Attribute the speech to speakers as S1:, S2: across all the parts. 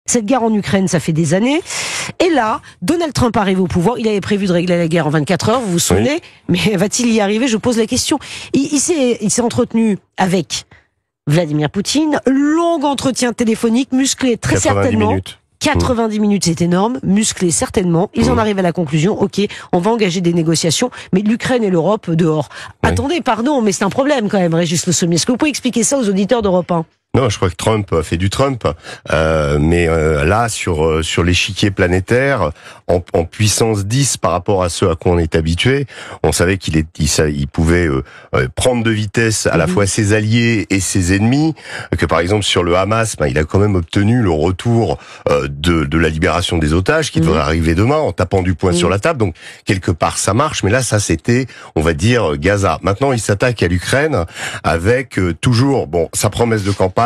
S1: Cette guerre en Ukraine, ça fait des années. Et là, Donald Trump arrive au pouvoir. Il avait prévu de régler la guerre en 24 heures, vous vous souvenez? Oui. Mais va-t-il y arriver? Je pose la question. Il s'est entretenu avec Vladimir Poutine. Long entretien téléphonique, musclé très
S2: 90
S1: certainement.
S2: Minutes.
S1: 90 minutes, c'est énorme, musclé certainement. Ils en arrivent à la conclusion, ok, on va engager des négociations, mais l'Ukraine et l'Europe dehors. Oui. Attendez, pardon, mais c'est un problème quand même, Régis Le Sommier. Est-ce que vous pouvez expliquer ça aux auditeurs d'Europe 1?
S2: Non, je crois que Trump a fait du Trump, mais là sur l'échiquier planétaire, en puissance 10 par rapport à ce à quoi on est habitué, on savait qu'il pouvait prendre de vitesse à la fois ses alliés et ses ennemis. Que par exemple sur le Hamas, il a quand même obtenu le retour de la libération des otages qui devrait arriver demain en tapant du poing sur la table. Donc quelque part ça marche, mais là ça c'était, on va dire, Gaza. Maintenant il s'attaque à l'Ukraine avec toujours sa promesse de campagne.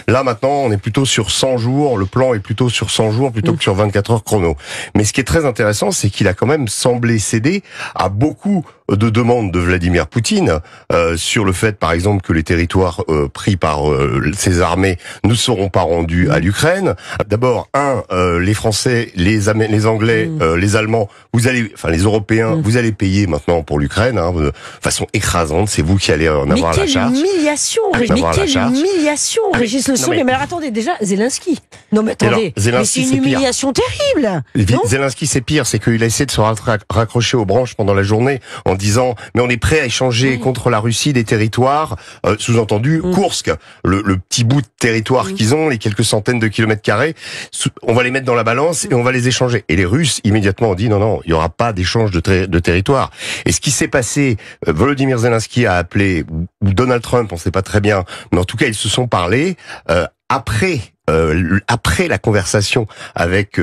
S2: Là maintenant on est plutôt sur 100 jours, le plan est plutôt sur 100 jours plutôt que sur 24 heures chrono. Mais ce qui est très intéressant, c'est qu'il a quand même semblé céder à beaucoup de demandes de Vladimir Poutine sur le fait par exemple que les territoires pris par ses armées ne seront pas rendus à l'Ukraine. D'abord, les Français, les Anglais, les Allemands, les Européens, vous allez payer maintenant pour l'Ukraine de façon écrasante, c'est vous qui allez en avoir la charge.
S1: Mais quelle humiliation, Régis Le Sommier. Mais alors attendez, déjà, Zelensky. Non mais attendez, mais c'est une humiliation terrible.
S2: Zelensky, c'est pire, c'est qu'il a essayé de se raccrocher aux branches pendant la journée en disant mais on est prêt à échanger contre la Russie des territoires, sous-entendu Koursk, le petit bout de territoire qu'ils ont, les quelques centaines de kilomètres carrés, on va les mettre dans la balance et on va les échanger. Et les Russes immédiatement ont dit non, il y aura pas d'échange de territoire. Et ce qui s'est passé, Volodymyr Zelensky a appelé, ou Donald Trump, on sait pas très bien, mais en tout cas ils se sont parlé après la conversation avec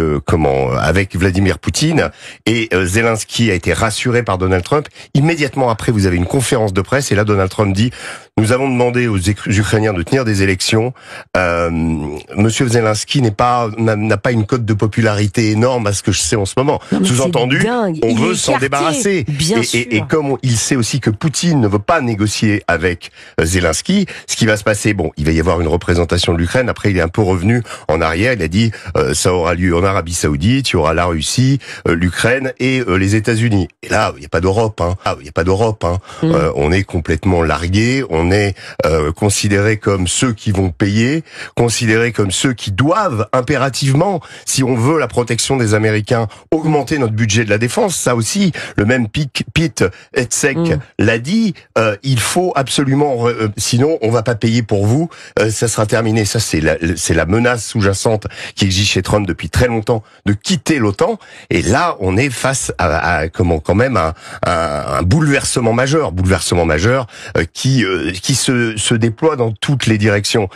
S2: Vladimir Poutine, et Zelensky a été rassuré par Donald Trump. Immédiatement après, vous avez une conférence de presse et là Donald Trump dit: nous avons demandé aux Ukrainiens de tenir des élections. Monsieur Zelensky n'a pas une cote de popularité énorme à ce que je sais en ce moment. Sous-entendu, on veut s'en débarrasser. Et comme il sait aussi que Poutine ne veut pas négocier avec Zelensky, ce qui va se passer, il va y avoir une représentation de l'Ukraine. Après, il est un peu revenu en arrière. Il a dit ça aura lieu en Arabie Saoudite, il y aura la Russie, l'Ukraine et les États-Unis. Et là, il n'y a pas d'Europe. On est complètement largué. On est considérés comme ceux qui vont payer, considérés comme ceux qui doivent impérativement, si on veut la protection des Américains, augmenter notre budget de la défense. Ça aussi, le même Pete Hegseth l'a dit, il faut absolument, sinon on va pas payer pour vous, ça sera terminé. Ça c'est la menace sous-jacente qui existe chez Trump depuis très longtemps de quitter l'OTAN. Et là, on est face à quand même un bouleversement majeur qui se déploie dans toutes les directions.